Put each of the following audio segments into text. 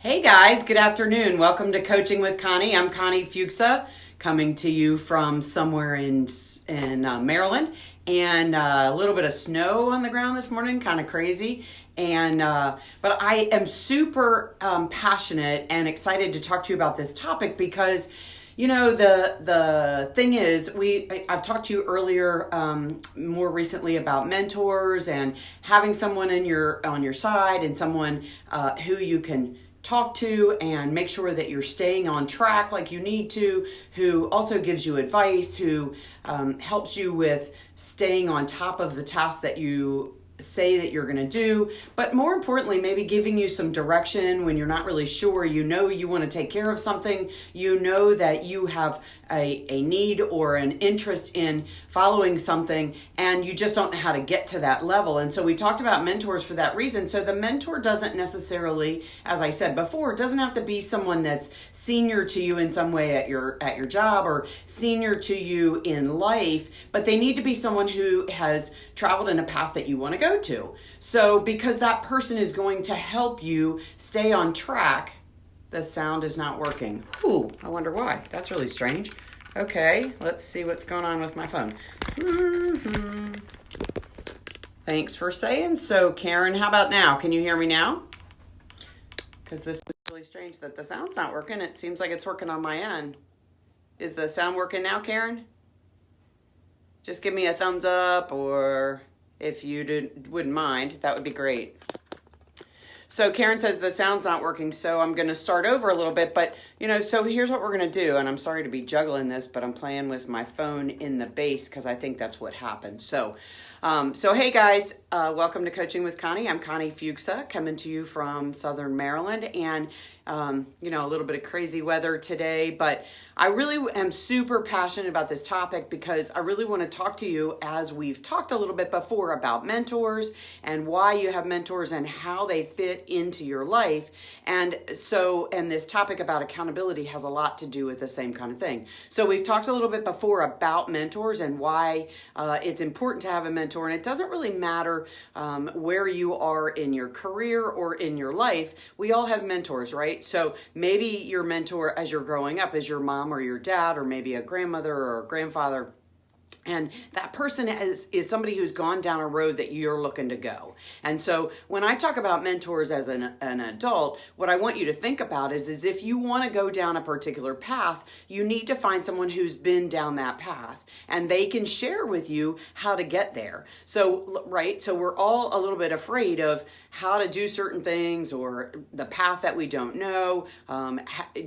Hey guys, good afternoon. Welcome to Coaching with Connie. I'm Connie Fuksa, coming to you from somewhere in Maryland, and a little bit of snow on the ground this morning, kind of crazy. And but I am super passionate and excited to talk to you about this topic because you know the thing is I've talked to you earlier more recently about mentors and having someone on your side and someone who you can talk to and make sure that you're staying on track like you need to, who also gives you advice, who helps you with staying on top of the tasks that you say that you're going to do, but more importantly, maybe giving you some direction when you're not really sure. You know you want to take care of something, you know that you have a need or an interest in following something, and you just don't know how to get to that level. And so we talked about mentors for that reason. So the mentor doesn't necessarily, as I said before, doesn't have to be someone that's senior to you in some way at your job or senior to you in life, but they need to be someone who has traveled in a path that you want to go to. So because that person is going to help you stay on track. The sound is not working. Ooh, I wonder why. That's really strange. Okay, let's see what's going on with my phone. Thanks for saying so, Karen. How about now? Can you hear me now? Because this is really strange that the sound's not working. It seems like it's working on my end. Is the sound working now, Karen? Just give me a thumbs up, or if you wouldn't mind, that would be great. So Karen says the sound's not working, so I'm going to start over a little bit. But, so here's what we're going to do. And I'm sorry to be juggling this, but I'm playing with my phone in the base because I think that's what happened. So hey guys, welcome to Coaching with Connie. I'm Connie Fuksa, coming to you from Southern Maryland. And, a little bit of crazy weather today, but I really am super passionate about this topic because I really want to talk to you, as we've talked a little bit before, about mentors and why you have mentors and how they fit into your life. And this topic about accountability has a lot to do with the same kind of thing. So we've talked a little bit before about mentors and why it's important to have a mentor. And it doesn't really matter where you are in your career or in your life. We all have mentors, right? So maybe your mentor as you're growing up is your mom or your dad, or maybe a grandmother or a grandfather. And that person is somebody who's gone down a road that you're looking to go. And so when I talk about mentors as an adult, what I want you to think about is if you want to go down a particular path, you need to find someone who's been down that path and they can share with you how to get there. So, right, so we're all a little bit afraid of how to do certain things or the path that we don't know,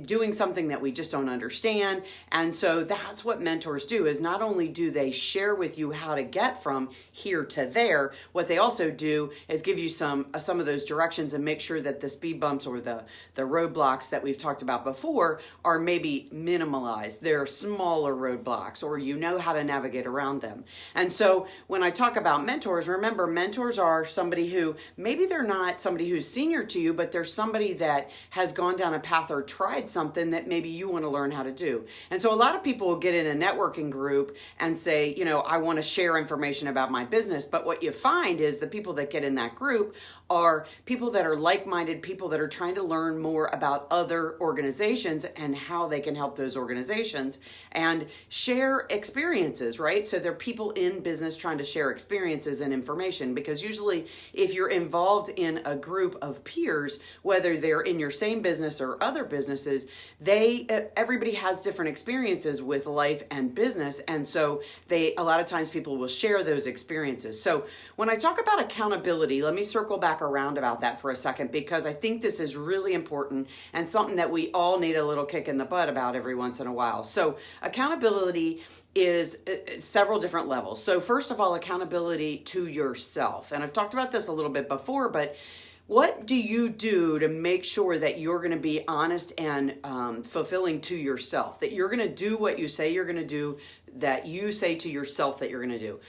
doing something that we just don't understand. And so that's what mentors do, is not only do they share with you how to get from here to there, what they also do is give you some of those directions and make sure that the speed bumps or the roadblocks that we've talked about before are maybe minimalized. They're smaller roadblocks, or you know how to navigate around them. And so when I talk about mentors, remember, mentors are somebody who maybe they're not somebody who's senior to you, but they're somebody that has gone down a path or tried something that maybe you want to learn how to do. And so a lot of people will get in a networking group and say, I want to share information about my business. But what you find is the people that get in that group are people that are like-minded, people that are trying to learn more about other organizations and how they can help those organizations and share experiences, right? So they're people in business trying to share experiences and information, because usually if you're involved in a group of peers, whether they're in your same business or other businesses, everybody has different experiences with life and business. And so a lot of times people will share those experiences. So when I talk about accountability, let me circle back around about that for a second, because I think this is really important and something that we all need a little kick in the butt about every once in a while. So accountability is several different levels. So first of all, accountability to yourself. And I've talked about this a little bit before, but what do you do to make sure that you're going to be honest and fulfilling to yourself, that you're going to do what you say you're going to do that you say to yourself that you're going to do.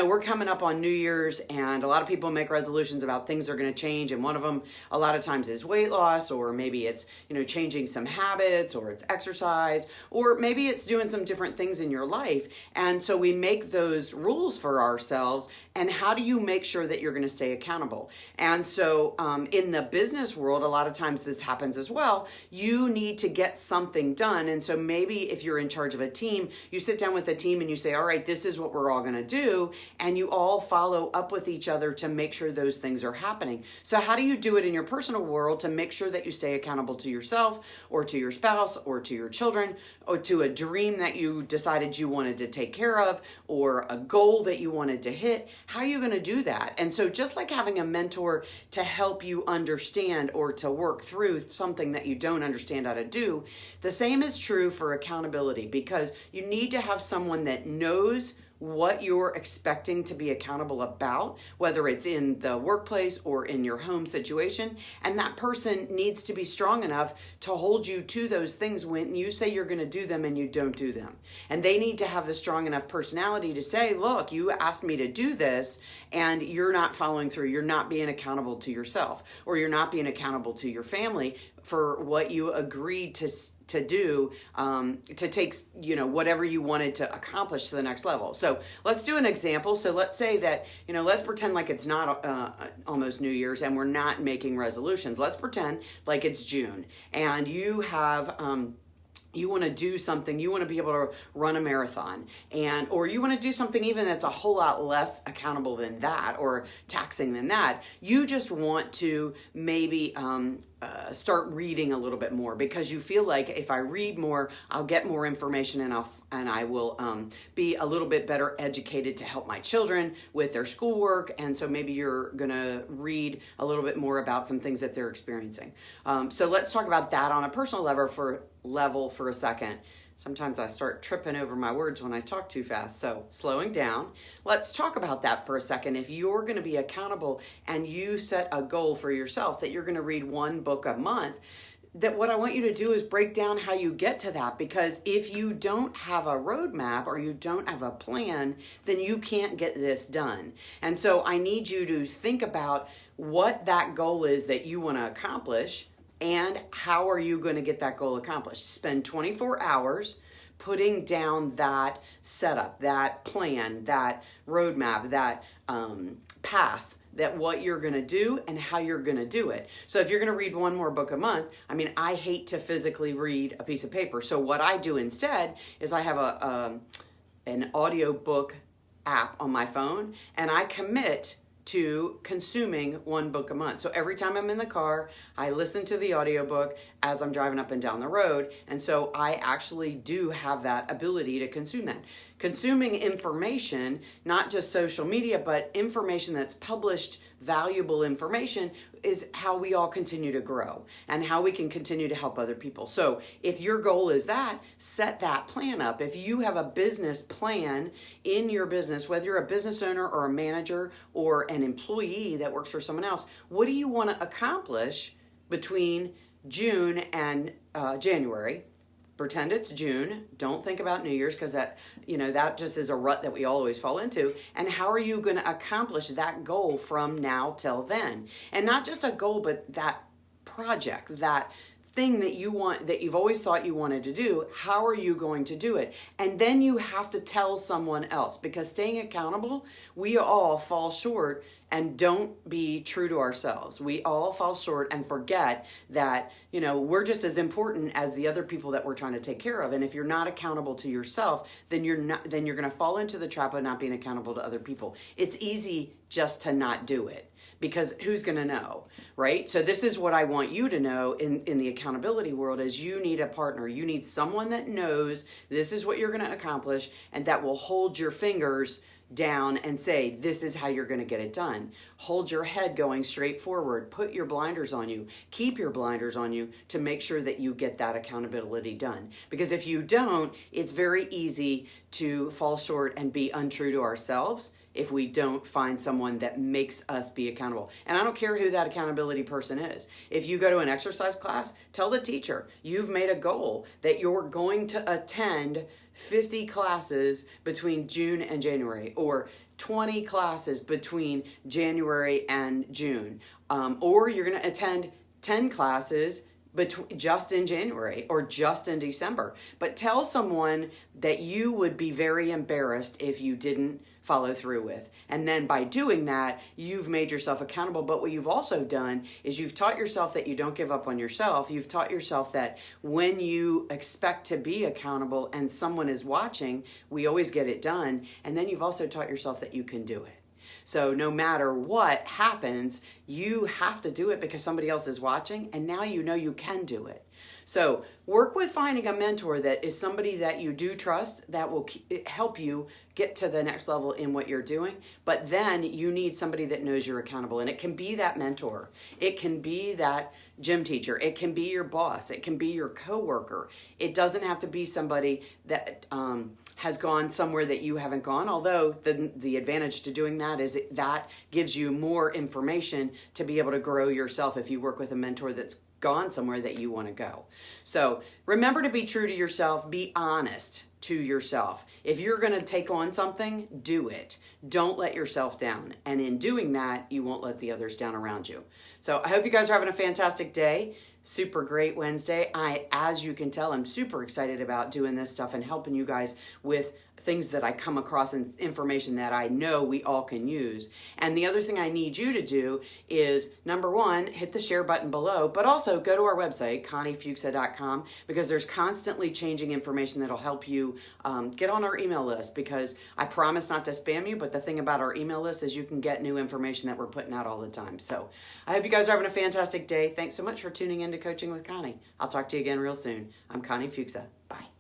We're coming up on New Year's, and a lot of people make resolutions about things are going to change, and one of them a lot of times is weight loss, or maybe it's changing some habits, or it's exercise, or maybe it's doing some different things in your life. And so we make those rules for ourselves. And how do you make sure that you're going to stay accountable? And so in the business world, a lot of times this happens as well. You need to get something done. And so maybe if you're in charge of a team, you sit down with the team and you say, all right, this is what we're all going to do. And you all follow up with each other to make sure those things are happening. So how do you do it in your personal world to make sure that you stay accountable to yourself, or to your spouse, or to your children, or to a dream that you decided you wanted to take care of, or a goal that you wanted to hit? How are you going to do that? And so just like having a mentor to help you understand or to work through something that you don't understand how to do, the same is true for accountability, because you need to have someone that knows what you're expecting to be accountable about, whether it's in the workplace or in your home situation. And that person needs to be strong enough to hold you to those things when you say you're going to do them and you don't do them. And they need to have the strong enough personality to say, look, you asked me to do this and you're not following through. You're not being accountable to yourself, or you're not being accountable to your family for what you agreed to do, to take, whatever you wanted to accomplish to the next level. So let's do an example. So let's say that, let's pretend like it's not almost New Year's and we're not making resolutions. Let's pretend like it's June, and you have, you want to do something, you want to be able to run a marathon, or you want to do something even that's a whole lot less accountable than that, or taxing than that. You just want to maybe start reading a little bit more, because you feel like if I read more, I'll get more information, and I will be a little bit better educated to help my children with their schoolwork. And so maybe you're gonna read a little bit more about some things that they're experiencing. So let's talk about that on a personal level for a second. Sometimes I start tripping over my words when I talk too fast, so slowing down. Let's talk about that for a second. If you're going to be accountable and you set a goal for yourself that you're going to read one book a month, that what I want you to do is break down how you get to that, because if you don't have a roadmap or you don't have a plan, then you can't get this done. And so I need you to think about what that goal is that you want to accomplish, and how are you going to get that goal accomplished? Spend 24 hours putting down that setup, that plan, that roadmap, that path, that what you're going to do and how you're going to do it. So if you're going to read one more book a month, I hate to physically read a piece of paper. So what I do instead is I have an audio book app on my phone, and I commit to consuming one book a month. So every time I'm in the car, I listen to the audiobook as I'm driving up and down the road. And so I actually do have that ability to consume that. Consuming information, not just social media, but information that's published, valuable information, is how we all continue to grow and how we can continue to help other people. So if your goal is that, set that plan up. If you have a business plan in your business, whether you're a business owner or a manager or an employee that works for someone else, what do you want to accomplish between June and January? Pretend it's June. Don't think about New Year's, because that just is a rut that we always fall into. And how are you going to accomplish that goal from now till then? And not just a goal, but that project, that thing that you want, that you've always thought you wanted to do. How are you going to do it? And then you have to tell someone else, because staying accountable, we all fall short and don't be true to ourselves. We all fall short and forget that, we're just as important as the other people that we're trying to take care of. And if you're not accountable to yourself, then you're going to fall into the trap of not being accountable to other people. It's easy just to not do it, because who's going to know, right? So this is what I want you to know in the accountability world, is you need a partner. You need someone that knows this is what you're going to accomplish, and that will hold your fingers down and say, this is how you're going to get it done. Hold your head going straight forward. Put your blinders on you. Keep your blinders on you to make sure that you get that accountability done. Because if you don't, it's very easy to fall short and be untrue to ourselves if we don't find someone that makes us be accountable. And I don't care who that accountability person is. If you go to an exercise class, tell the teacher you've made a goal that you're going to attend 50 classes between June and January, or 20 classes between January and June, or you're going to attend 10 classes just in January or just in December. But tell someone that you would be very embarrassed if you didn't follow through with. And then by doing that, you've made yourself accountable. But what you've also done is you've taught yourself that you don't give up on yourself. You've taught yourself that when you expect to be accountable and someone is watching, we always get it done. And then you've also taught yourself that you can do it. So no matter what happens, you have to do it because somebody else is watching, and now you know you can do it. So work with finding a mentor that is somebody that you do trust, that will help you get to the next level in what you're doing. But then you need somebody that knows you're accountable, and it can be that mentor. It can be that gym teacher. It can be your boss. It can be your coworker. It doesn't have to be somebody that has gone somewhere that you haven't gone, although the advantage to doing that is that gives you more information to be able to grow yourself if you work with a mentor that's gone somewhere that you want to go. So remember to be true to yourself. Be honest to yourself. If you're going to take on something, do it. Don't let yourself down. And in doing that, you won't let the others down around you. So I hope you guys are having a fantastic day. Super great Wednesday. As you can tell, I'm super excited about doing this stuff and helping you guys with things that I come across and information that I know we all can use. And the other thing I need you to do is, number one, hit the share button below, but also go to our website, ConnieFuksa.com, because there's constantly changing information that'll help you get on our email list, because I promise not to spam you, but the thing about our email list is you can get new information that we're putting out all the time. So I hope you guys are having a fantastic day. Thanks so much for tuning in to Coaching with Connie. I'll talk to you again real soon. I'm Connie Fuksa. Bye.